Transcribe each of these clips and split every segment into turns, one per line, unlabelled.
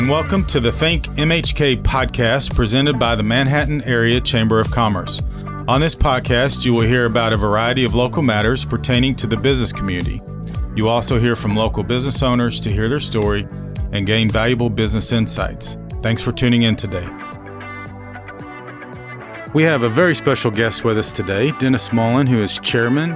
and welcome to the ThinkMHK podcast presented by the Manhattan Area Chamber of Commerce. On this podcast, you will hear about a variety of local matters pertaining to the business community. You also hear from local business owners to hear their story and gain valuable business insights. Thanks for tuning in today. We have a very special guest with us today, Dennis Mullin, who is chairman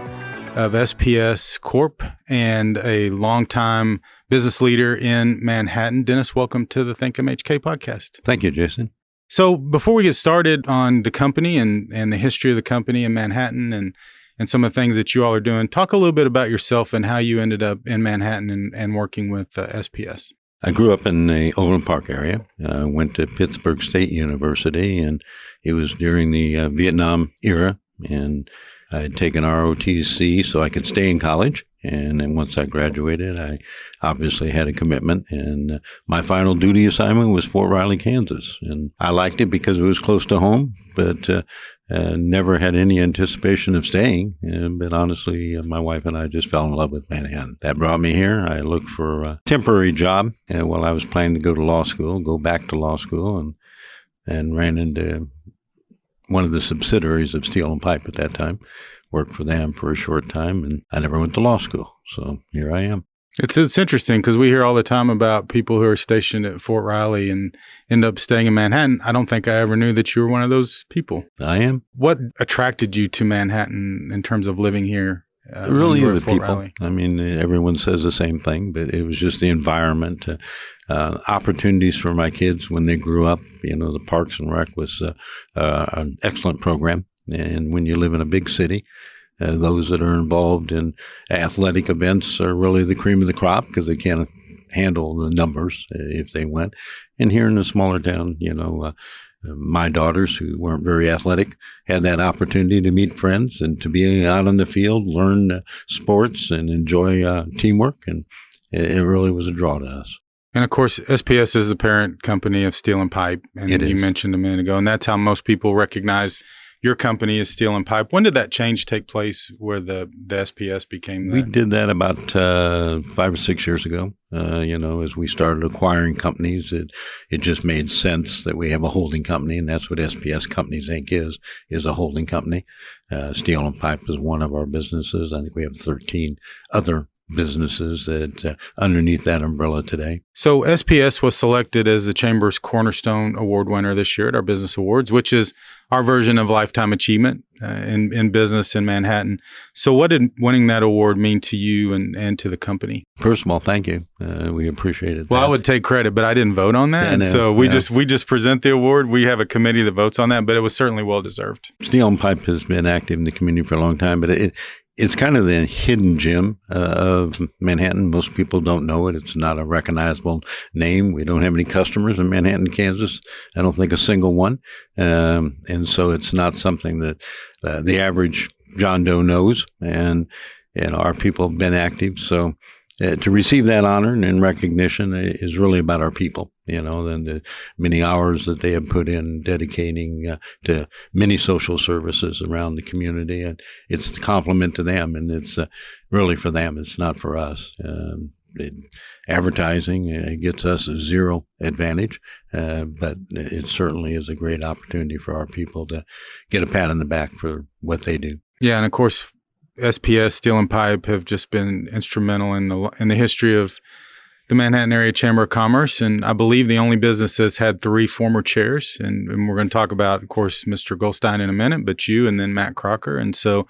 of SPS Corp and a longtime business leader in Manhattan. Dennis, welcome to the ThinkMHK podcast.
Thank you, Jason.
So before we get started on the company and the history of the company in Manhattan and some of the things that you all are doing, talk a little bit about yourself and how you ended up in Manhattan and working with SPS.
I grew up in the Overland Park area. I went to Pittsburgh State University, and it was during the Vietnam era, and I had taken ROTC so I could stay in college. And then once I graduated, I obviously had a commitment. And my final duty assignment was Fort Riley, Kansas. And I liked it because it was close to home, but never had any anticipation of staying. But honestly, my wife and I just fell in love with Manhattan. That brought me here. I looked for a temporary job while I was planning to go back to law school, and ran into one of the subsidiaries of Steel and Pipe at that time. Worked for them for a short time, and I never went to law school. So here I am.
It's interesting because we hear all the time about people who are stationed at Fort Riley and end up staying in Manhattan. I don't think I ever knew that you were one of those people.
I am.
What attracted you to Manhattan in terms of living here?
Really, the people.
Riley?
I mean, everyone says the same thing, but it was just the environment, opportunities for my kids when they grew up. You know, the Parks and Rec was an excellent program. And when you live in a big city, those that are involved in athletic events are really the cream of the crop because they can't handle the numbers if they went. And here in a smaller town, you know, my daughters, who weren't very athletic, had that opportunity to meet friends and to be out on the field, learn sports, and enjoy teamwork. And it really was a draw to us.
And of course, SPS is the parent company of Steel and Pipe, and you mentioned a minute ago, and that's how most people recognize your company is Steel and Pipe. When did that change take place where the SPS became that?
We did that about 5 or 6 years ago. You know, as we started acquiring companies, it just made sense that we have a holding company, and that's what SPS Companies, Inc. is a holding company. Steel and Pipe is one of our businesses. I think we have 13 other businesses that underneath that umbrella today.
So SPS was selected as the Chamber's Cornerstone Award winner this year at our Business Awards, which is our version of lifetime achievement in business in Manhattan. So what did winning that award mean to you and to the company?
First of all, thank you. We appreciate it.
Well, I would take credit, but I didn't vote on that. And so we just present the award. We have a committee that votes on that, but it was certainly well deserved.
Steel and Pipe has been active in the community for a long time, but it's kind of the hidden gem of Manhattan. Most people don't know it. It's not a recognizable name. We don't have any customers in Manhattan, Kansas. I don't think a single one. And so it's not something that the average John Doe knows. And our people have been active. So to receive that honor and recognition is really about our people, you know, and the many hours that they have put in dedicating to many social services around the community. And it's a compliment to them, and it's really for them. It's not for us. Advertising gets us a zero advantage, but it certainly is a great opportunity for our people to get a pat on the back for what they do.
Yeah, and of course, SPS, Steel and Pipe have just been instrumental in the history of the Manhattan Area Chamber of Commerce, and I believe the only business that's had 3 former chairs. And we're going to talk about, of course, Mr. Goldstein in a minute, but you and then Matt Crocker. And so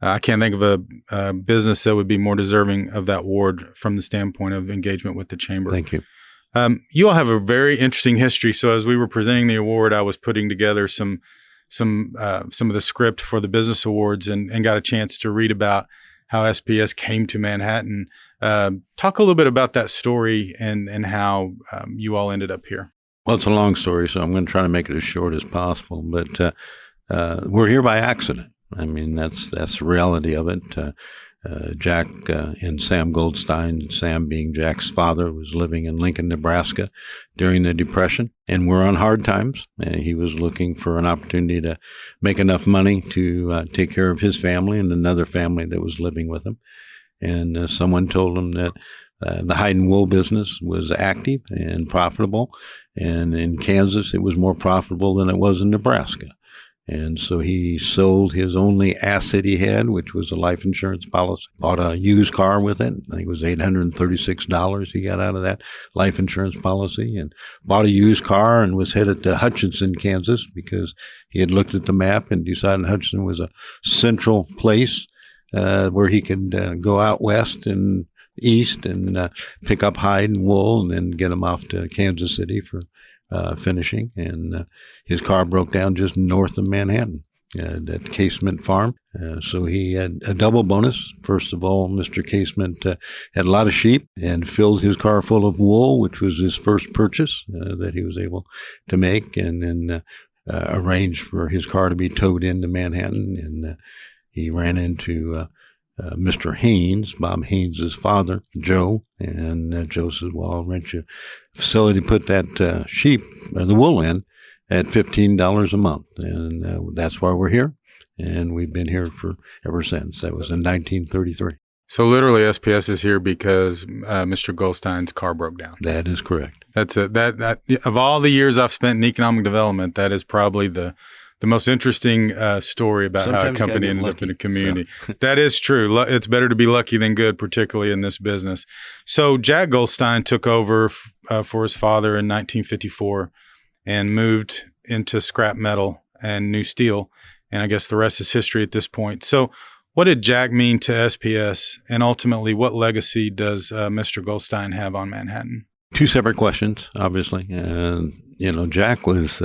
I can't think of a business that would be more deserving of that award from the standpoint of engagement with the chamber.
Thank you.
You all have a very interesting history. So as we were presenting the award, I was putting together some of the script for the Business Awards and got a chance to read about how SPS came to Manhattan. Talk a little bit about that story and how you all ended up here.
Well, it's a long story, so I'm going to try to make it as short as possible. But we're here by accident. I mean, that's the reality of it. Jack and Sam Goldstein, Sam being Jack's father, was living in Lincoln, Nebraska during the Depression, and we're on hard times. He was looking for an opportunity to make enough money to take care of his family and another family that was living with him. And someone told him that The hide and wool business was active and profitable, and in Kansas it was more profitable than it was in Nebraska. And so he sold his only asset he had, which was a life insurance policy, bought a used car with it. I think it was $836 he got out of that life insurance policy, and bought a used car and was headed to Hutchinson, Kansas, because he had looked at the map and decided Hutchinson was a central place where he could go out west and east and pick up hide and wool and then get them off to Kansas City for finishing. And his car broke down just north of Manhattan at Casement Farm. So he had a double bonus. First of all, Mr. Casement had a lot of sheep and filled his car full of wool, which was his first purchase that he was able to make, and then arranged for his car to be towed into Manhattan. And he ran into Mr. Haynes, Bob Haynes' father, Joe, and Joe says, well, I'll rent you a facility to put that sheep, or the wool in, at $15 a month. And that's why we're here. And we've been here for ever since. That was in 1933.
So literally SPS is here because Mr. Goldstein's car broke down.
That is correct.
That's it. That of all the years I've spent in economic development, that is probably the most interesting story about
Sometimes
how a company ended
lucky,
up in a community. So. That is true. It's better to be lucky than good, particularly in this business. So Jack Goldstein took over for his father in 1954 and moved into scrap metal and new steel. And I guess the rest is history at this point. So what did Jack mean to SPS? And ultimately, what legacy does Mr. Goldstein have on Manhattan?
Two separate questions, obviously. Jack was...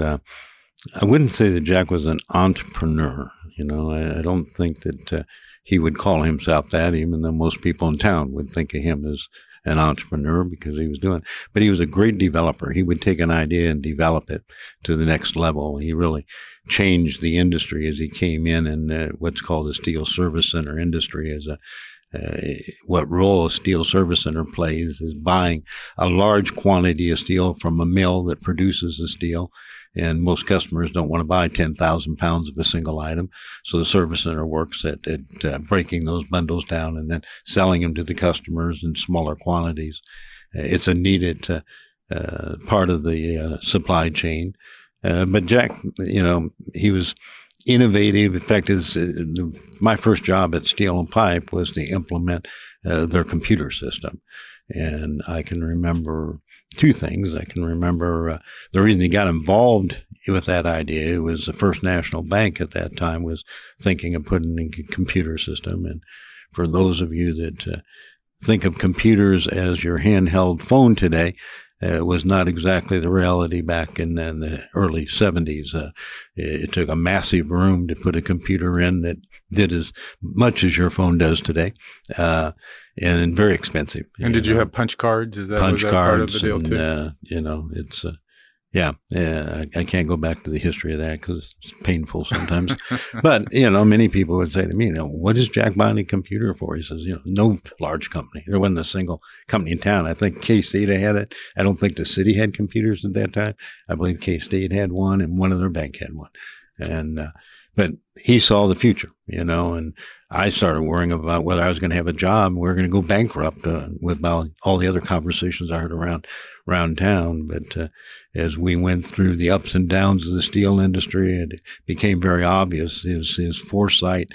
I wouldn't say that Jack was an entrepreneur. I don't think that he would call himself that, even though most people in town would think of him as an entrepreneur because he was doing it. But he was a great developer. He would take an idea and develop it to the next level. He really changed the industry as he came in what's called the steel service center industry as what role a steel service center plays is buying a large quantity of steel from a mill that produces the steel. And most customers don't want to buy 10,000 pounds of a single item. So the service center works at breaking those bundles down and then selling them to the customers in smaller quantities. It's a needed part of the supply chain. But Jack, he was innovative. In fact, my first job at Steel and Pipe was to implement their computer system. And I can remember two things. I can remember the reason he got involved with that idea was the First National Bank at that time was thinking of putting in a computer system. And for those of you that think of computers as your handheld phone today, it was not exactly the reality back in the early 70s. It took a massive room to put a computer in that did as much as your phone does today. And very expensive.
And did you have punch cards? Was that part of the deal too?
It's I can't go back to the history of that because it's painful sometimes. But many people would say to me, what is Jack buying a computer for? He says, no large company. There wasn't a single company in town. I think K-State had it. I don't think the city had computers at that time. I believe K-State had one, and one other bank had one. And but he saw the future, and I started worrying about whether I was going to have a job and we were going to go bankrupt with all the other conversations I heard around town. But as we went through the ups and downs of the steel industry, it became very obvious his foresight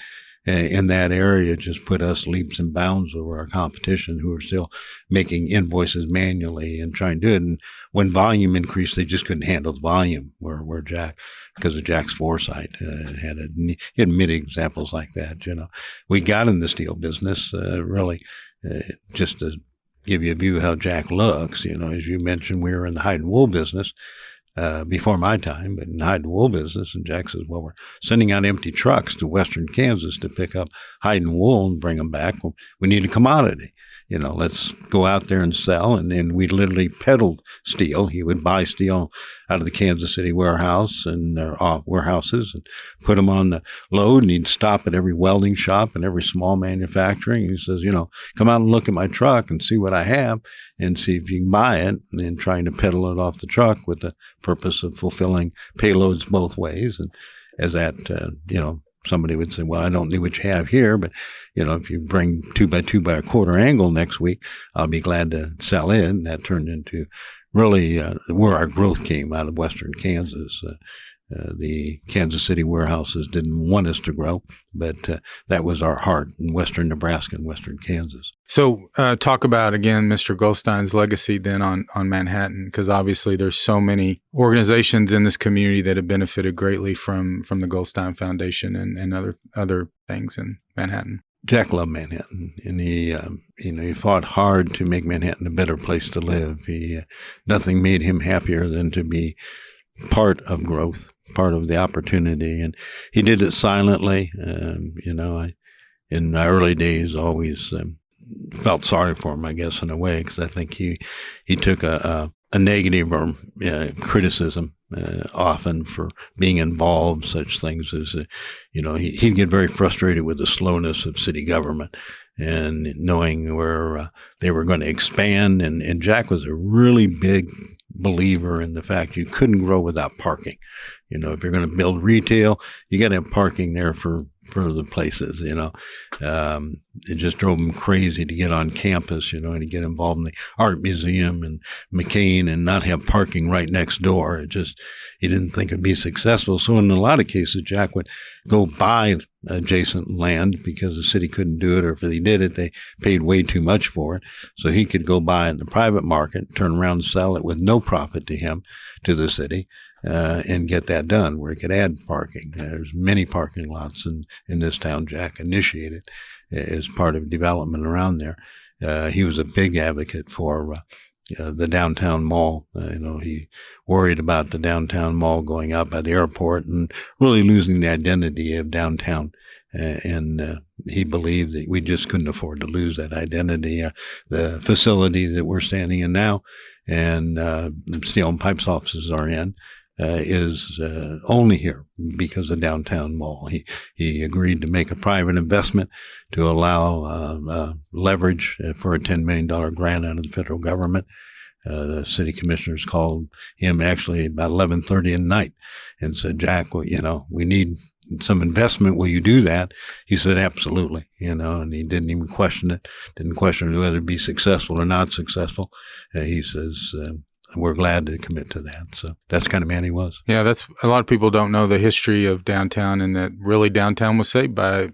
in that area just put us leaps and bounds over our competition who were still making invoices manually and trying to do it. And when volume increased, they just couldn't handle the volume where Jack, because of Jack's foresight, he had many examples like that. We got in the steel business really just to give you a view of how Jack looks. As you mentioned, we were in the hide and wool business before my time, but in the hide and wool business. And Jack says, well, we're sending out empty trucks to western Kansas to pick up hide and wool and bring them back. Well, we need a commodity. Let's go out there and sell. And then we literally peddled steel. He would buy steel out of the Kansas City warehouse and warehouses and put them on the load. And he'd stop at every welding shop and every small manufacturing. And he says, come out and look at my truck and see what I have and see if you can buy it. And then trying to peddle it off the truck with the purpose of fulfilling payloads both ways. And as that, somebody would say, well, I don't need what you have here, but, if you bring 2x2 by a quarter angle next week, I'll be glad to sell it. And that turned into really where our growth came out of Western Kansas. The Kansas City warehouses didn't want us to grow, but that was our heart in Western Nebraska and Western Kansas.
So talk about, again, Mr. Goldstein's legacy then on Manhattan, because obviously there's so many organizations in this community that have benefited greatly from the Goldstein Foundation and other things in Manhattan.
Jack loved Manhattan, and he fought hard to make Manhattan a better place to live. Nothing made him happier than to be part of growth, part of the opportunity, and he did it silently. In my early days, always felt sorry for him, I guess, in a way, because I think he took a negative or criticism often for being involved, such things as, he'd get very frustrated with the slowness of city government and knowing where they were going to expand. And Jack was a really big believer in the fact you couldn't grow without parking. If you're going to build retail, you got to have parking there for the places, It just drove him crazy to get on campus, and to get involved in the art museum and McCain and not have parking right next door. He didn't think it'd be successful. So in a lot of cases, Jack would go buy adjacent land because the city couldn't do it, or if they did it, they paid way too much for it. So he could go buy it in the private market, turn around and sell it with no profit to him, to the city. And get that done where he could add parking. There's many parking lots in this town Jack initiated as part of development around there. He was a big advocate for the downtown mall. He worried about the downtown mall going up at the airport and really losing the identity of downtown. And he believed that we just couldn't afford to lose that identity. The facility that we're standing in now and the Steel and Pipes offices are in, is only here because of downtown mall. He agreed to make a private investment to allow leverage for a $10 million grant out of the federal government. The city commissioners called him actually about 11:30 at night and said, Jack, well, we need some investment. Will you do that? He said, absolutely, and he didn't even question it, didn't question whether it'd be successful or not successful. He says, we're glad to commit to that. So that's the kind of man he was.
Yeah, that's a lot of people don't know the history of downtown, and that really downtown was saved by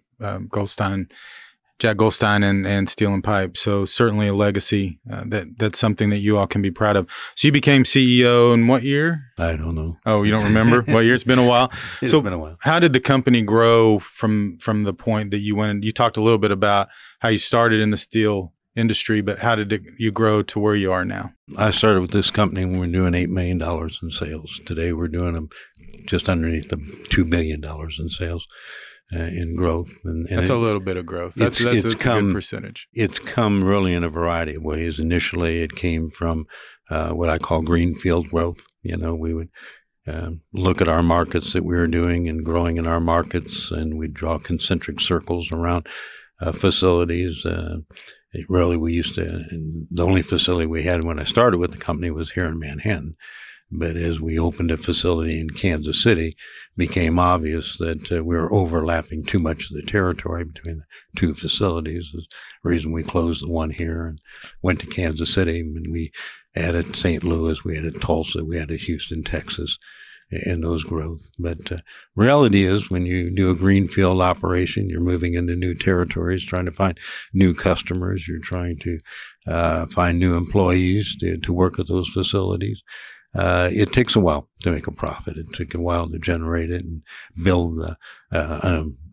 Jack Goldstein and Steel and Pipe. So certainly a legacy that's something that you all can be proud of. So you became CEO in what year?
I don't know.
Oh, you don't remember what year? It's been a while.
It's been a while.
How did the company grow from the point that you went? You talked a little bit about how you started in the steel industry, but how did you grow to where you are now?
I started with this company when we were doing $8 million in sales. Today we're doing them just underneath the $2 billion in sales in growth. And
that's a little bit of growth. That's a good percentage.
It's come really in a variety of ways. Initially, it came from what I call greenfield growth. We would look at our markets that we were doing and growing in our markets, and we'd draw concentric circles around facilities. The only facility we had when I started with the company was here in Manhattan. But as we opened a facility in Kansas City, it became obvious that we were overlapping too much of the territory between the two facilities. That's the reason we closed the one here and went to Kansas City. And we added St. Louis, we added Tulsa, we added Houston, Texas, and those growth. But reality is when you do a greenfield operation, you're moving into new territories, trying to find new customers. You're trying to find new employees to work at those facilities. It takes a while to make a profit. It took a while to generate it and build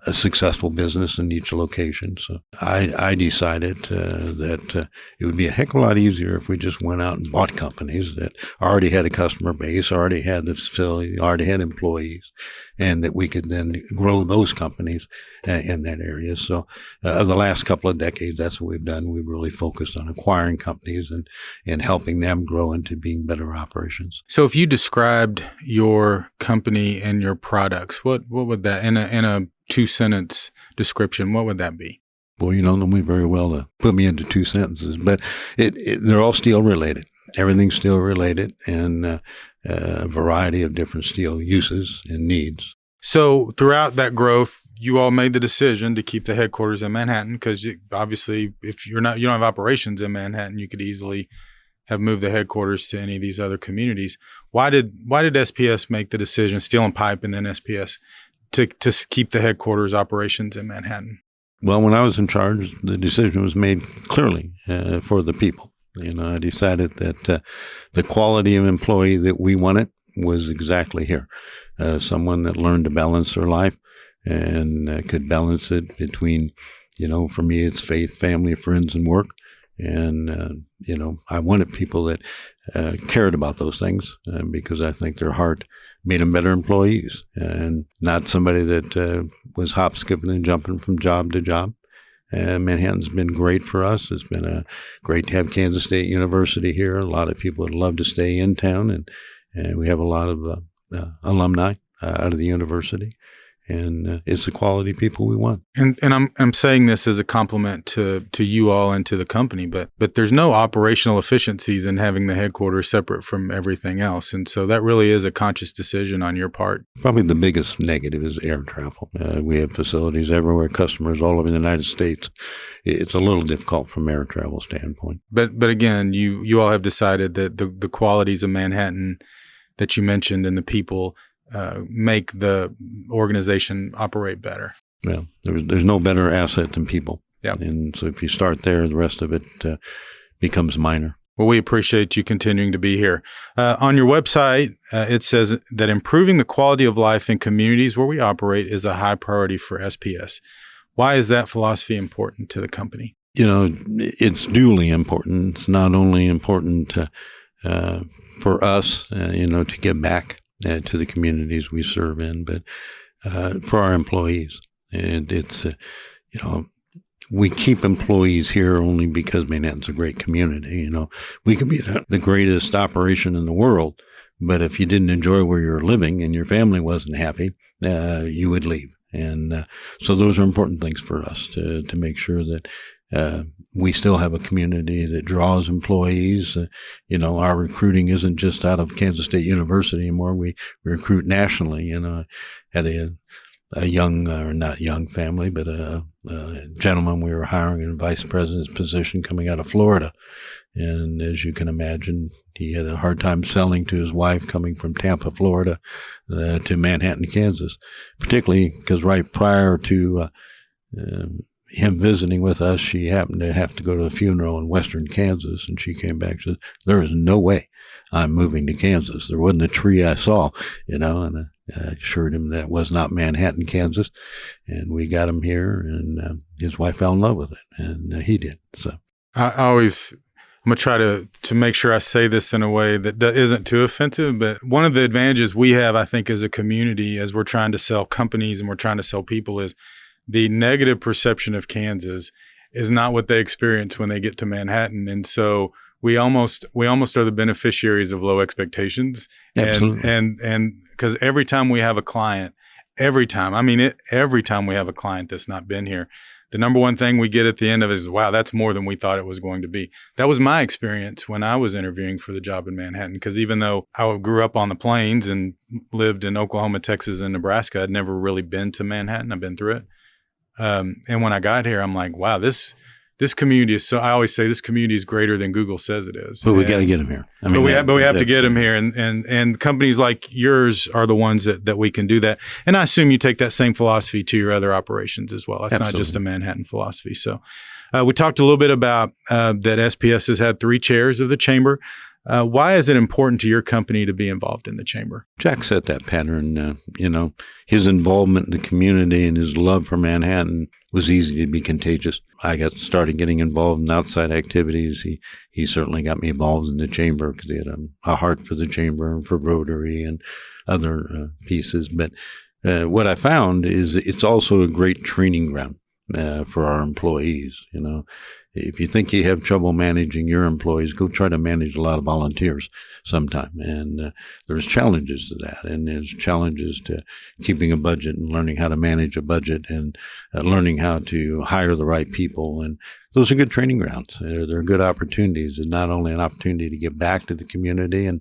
a successful business in each location. So I decided that it would be a heck of a lot easier if we just went out and bought companies that already had a customer base, already had the facility, already had employees, and that we could then grow those companies in that area. So the last couple of decades, that's what we've done. We've really focused on acquiring companies and helping them grow into being better operations.
So if you described your company and your products, what would that, in a 2-sentence description, what would that be?
Well, you don't know me very well to put me into 2 sentences, but they're all steel related. Everything's steel related, and a variety of different steel uses and needs.
So throughout that growth, you all made the decision to keep the headquarters in Manhattan because obviously, if you don't have operations in Manhattan, you could easily have moved the headquarters to any of these other communities. Why did SPS make the decision, Steel and Pipe and then SPS, to keep the headquarters operations in Manhattan?
Well, when I was in charge, the decision was made clearly for the people. I decided that the quality of employee that we wanted was exactly here. Someone that learned to balance their life and could balance it between, for me, it's faith, family, friends, and work. And, I wanted people that cared about those things because I think their heart made them better employees and not somebody that was hop, skipping, and jumping from job to job. Manhattan's been great for us. It's been great to have Kansas State University here. A lot of people would love to stay in town, and we have a lot of alumni out of the university. And it's the quality people we want.
And I'm saying this as a compliment to you all and to the company, but there's no operational efficiencies in having the headquarters separate from everything else. And so that really is a conscious decision on your part.
Probably the biggest negative is air travel. We have facilities everywhere, customers all over the United States. It's a little difficult from air travel standpoint.
But again, you all have decided that the qualities of Manhattan that you mentioned and the people make the organization operate better.
Well, there's no better asset than people.
Yeah.
And so if you start there, the rest of it becomes minor.
Well, we appreciate you continuing to be here. On your website, it says that improving the quality of life in communities where we operate is a high priority for SPS. Why is that philosophy important to the company?
It's duly important. It's not only important for us, to give back to the communities we serve in, but for our employees. And it's, we keep employees here only because Manhattan's a great community. We could be the greatest operation in the world, but if you didn't enjoy where you're living and your family wasn't happy, you would leave. And so those are important things for us to make sure that we still have a community that draws employees. Our recruiting isn't just out of Kansas State University anymore. We recruit nationally. Had a young, or not young family, but a gentleman we were hiring in a vice president's position coming out of Florida. And as you can imagine, he had a hard time selling to his wife coming from Tampa, Florida, to Manhattan, Kansas, particularly because right prior to him visiting with us, she happened to have to go to a funeral in western Kansas, and she came back and said, "There is no way I'm moving to Kansas. There wasn't a tree I saw," and I assured him that was not Manhattan, Kansas, and we got him here, and his wife fell in love with it, and he did. So
I'm going to try to make sure I say this in a way that isn't too offensive, but one of the advantages we have, I think, as a community, as we're trying to sell companies and we're trying to sell people, is the negative perception of Kansas is not what they experience when they get to Manhattan. And so we almost are the beneficiaries of low expectations.
Absolutely.
And because every time we have a client, every time we have a client that's not been here, the number one thing we get at the end of it is, wow, that's more than we thought it was going to be. That was my experience when I was interviewing for the job in Manhattan, because even though I grew up on the plains and lived in Oklahoma, Texas, and Nebraska, I'd never really been to Manhattan. I've been through it. And when I got here, I'm like, wow, this community is I always say this community is greater than Google says it is.
But we got to get them here.
We have to get them here. And companies like yours are the ones that we can do that. And I assume you take that same philosophy to your other operations as well. That's
Absolutely.
Not just a Manhattan philosophy. So we talked a little bit about that SPS has had 3 chairs of the chamber. Why is it important to your company to be involved in the chamber?
Jack set that pattern. His involvement in the community and his love for Manhattan was easy to be contagious. I started getting involved in outside activities. He certainly got me involved in the chamber because he had a heart for the chamber and for Rotary and other pieces. But what I found is it's also a great training ground for our employees. If you think you have trouble managing your employees, go try to manage a lot of volunteers sometime. And there's challenges to that. And there's challenges to keeping a budget and learning how to manage a budget and learning how to hire the right people. And those are good training grounds. They're good opportunities, and not only an opportunity to give back to the community and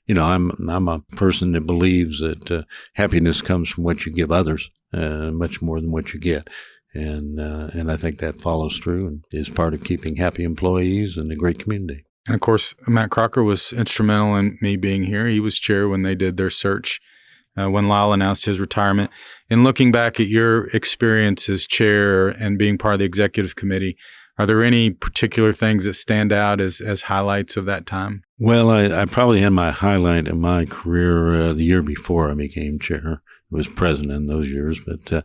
I'm a person that believes that happiness comes from what you give others, much more than what you get. And I think that follows through and is part of keeping happy employees and a great community.
And of course, Matt Crocker was instrumental in me being here. He was chair when they did their search, when Lyle announced his retirement. And looking back at your experience as chair and being part of the executive committee, are there any particular things that stand out as highlights of that time?
Well, I probably had my highlight in my career the year before I became chair. I was president in those years, but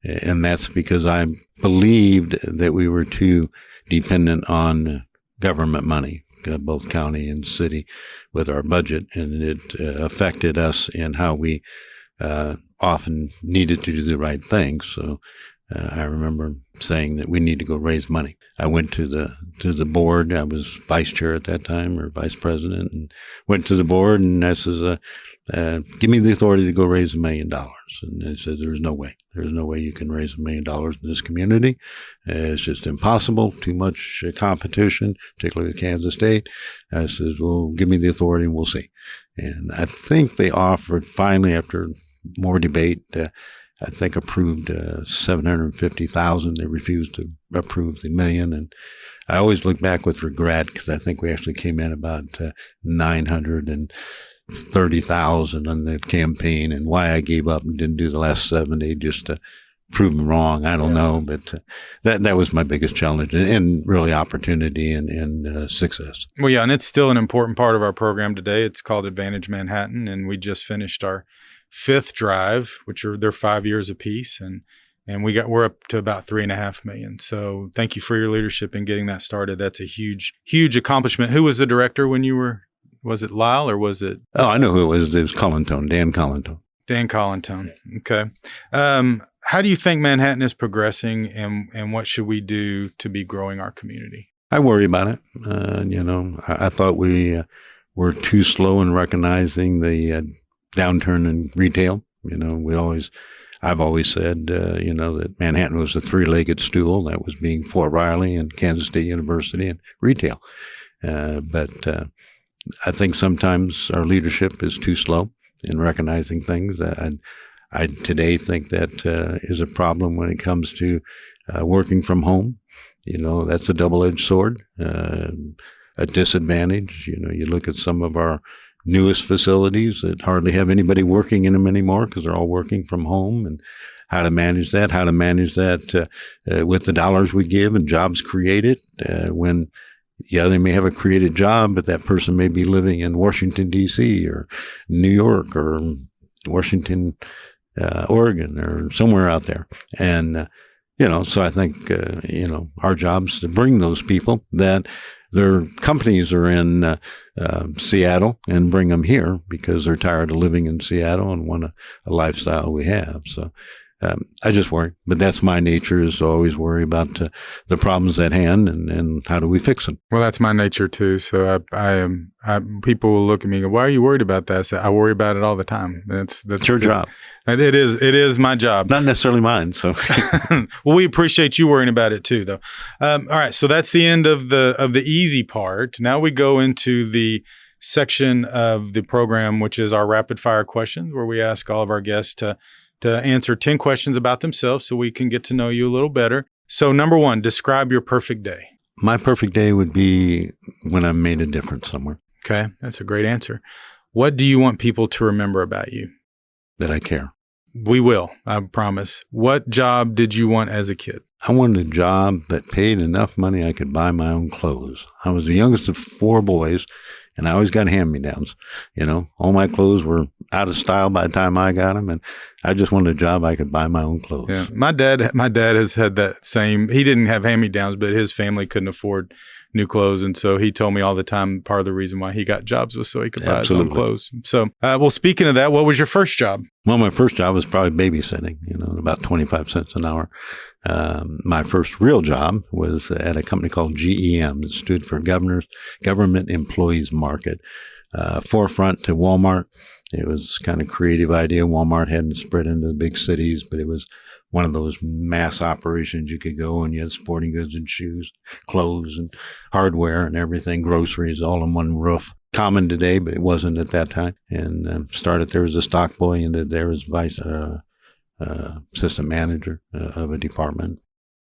and that's because I believed that we were too dependent on government money, both county and city, with our budget, and it affected us in how we often needed to do the right thing. So I remember saying that we need to go raise money. I went to the board. I was vice chair at that time, or vice president, and went to the board, and I says, give me the authority to go raise $1 million. And they said, there's no way. There's no way you can raise $1 million in this community. It's just impossible. Too much competition, particularly with Kansas State. I says, well, give me the authority and we'll see. And I think they offered, finally, after more debate, I think approved $750,000. They refused to approve the $1 million. And I always look back with regret because I think we actually came in about $930,000 on the campaign, and why I gave up and didn't do the last 70 just to prove them wrong. I don't know, but that was my biggest challenge and really opportunity and success.
Well, yeah, and it's still an important part of our program today. It's called Advantage Manhattan, and we just finished our 5th drive, which they're 5 years apiece, and we're up to about $3.5 million. So thank you for your leadership in getting that started. That's a huge accomplishment. Who was the director when you were? Was it Lyle or was it?
Oh, I know who it was. It was Collintone, Dan Collintone.
Dan Collintone. Okay. How do you think Manhattan is progressing, and what should we do to be growing our community?
I worry about it. I thought we were too slow in recognizing the downturn in retail. I've always said, that Manhattan was a 3-legged stool that was being Fort Riley and Kansas State University and retail. But I think sometimes our leadership is too slow in recognizing things. I today think that is a problem when it comes to working from home. That's a double-edged sword, a disadvantage. You look at some of our newest facilities that hardly have anybody working in them anymore because they're all working from home, and how to manage that with the dollars we give and jobs created when they may have a created job, but that person may be living in Washington, D.C. or New York or Washington, Oregon or somewhere out there. And, so I think, our job is to bring those people that their companies are in Seattle and bring them here because they're tired of living in Seattle and want a lifestyle we have. So I just worry, but that's my nature, is to always worry about the problems at hand and how do we fix them.
Well, that's my nature too. So people will look at me and go, "Why are you worried about that?" I say, I worry about it all the time. That's
your job.
It is my job.
Not necessarily mine. So,
well, we appreciate you worrying about it too, though. All right, so that's the end of the easy part. Now we go into the section of the program, which is our rapid fire questions, where we ask all of our guests to answer 10 questions about themselves so we can get to know you a little better. So number 1, describe your perfect day.
My perfect day would be when I made a difference somewhere.
Okay, that's a great answer. What do you want people to remember about you?
That I care.
We will, I promise. What job did you want as a kid?
I wanted a job that paid enough money I could buy my own clothes. I was the youngest of 4 boys, and I always got hand-me-downs. All my clothes were out of style by the time I got them, and I just wanted a job I could buy my own clothes.
Yeah, my dad has had that same. He didn't have hand-me-downs, but his family couldn't afford new clothes, and so he told me all the time part of the reason why he got jobs was so he could buy his own clothes. So, well, speaking of that, what was your first job?
Well, my first job was probably babysitting. About 25 cents an hour. My first real job was at a company called GEM. It stood for Government Employees Market. Forefront to Walmart. It was kind of creative idea. Walmart hadn't spread into the big cities, but it was one of those mass operations you could go and you had sporting goods and shoes, clothes and hardware and everything, groceries, all in one roof. common today, but it wasn't at that time. And started there as a stock boy, ended there as vice assistant manager of a department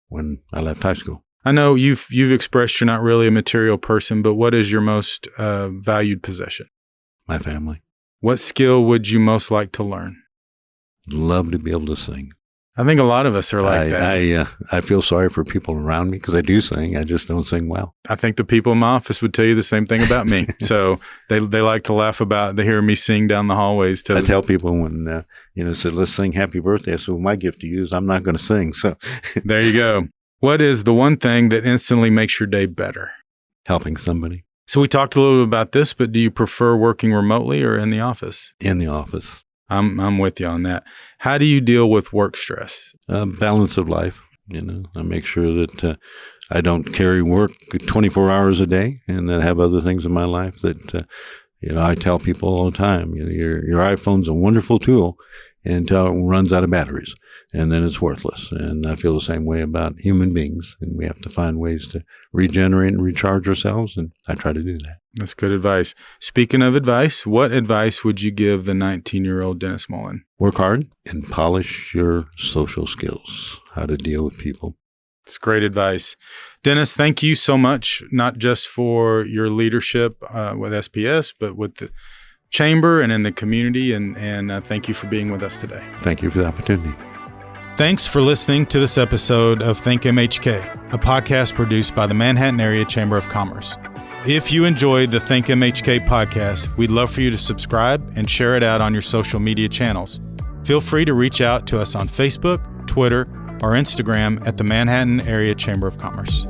when I left high school.
I know you've expressed you're not really a material person, but what is your most valued possession?
My family.
What skill would you most like to learn?
Love to be able to sing.
I think a lot of us are like that.
I feel sorry for people around me because I do sing. I just don't sing well.
I think the people in my office would tell you the same thing about me. So they like to laugh about they hear me sing down the hallways.
I tell people when said let's sing Happy Birthday. I said, well, my gift to you is I'm not going to sing. So
there you go. What is the one thing that instantly makes your day better?
Helping somebody.
So we talked a little bit about this, but do you prefer working remotely or in the office?
In the office.
I'm with you on that. How do you deal with work stress?
Balance of life. I make sure that I don't carry work 24 hours a day and then have other things in my life that, I tell people all the time, your iPhone's a wonderful tool until it runs out of batteries, and then it's worthless. And I feel the same way about human beings, and we have to find ways to regenerate and recharge ourselves, and I try to do that.
That's good advice. Speaking of advice, what advice would you give the 19-year-old Dennis Mullin?
Work hard and polish your social skills, how to deal with people.
It's great advice. Dennis, thank you so much, not just for your leadership with SPS, but with the Chamber and in the community, and thank you for being with us today.
Thank you for the opportunity.
Thanks for listening to this episode of ThinkMHK, a podcast produced by the Manhattan Area Chamber of Commerce. If you enjoyed the ThinkMHK podcast, we'd love for you to subscribe and share it out on your social media channels. Feel free to reach out to us on Facebook, Twitter, or Instagram at the Manhattan Area Chamber of Commerce.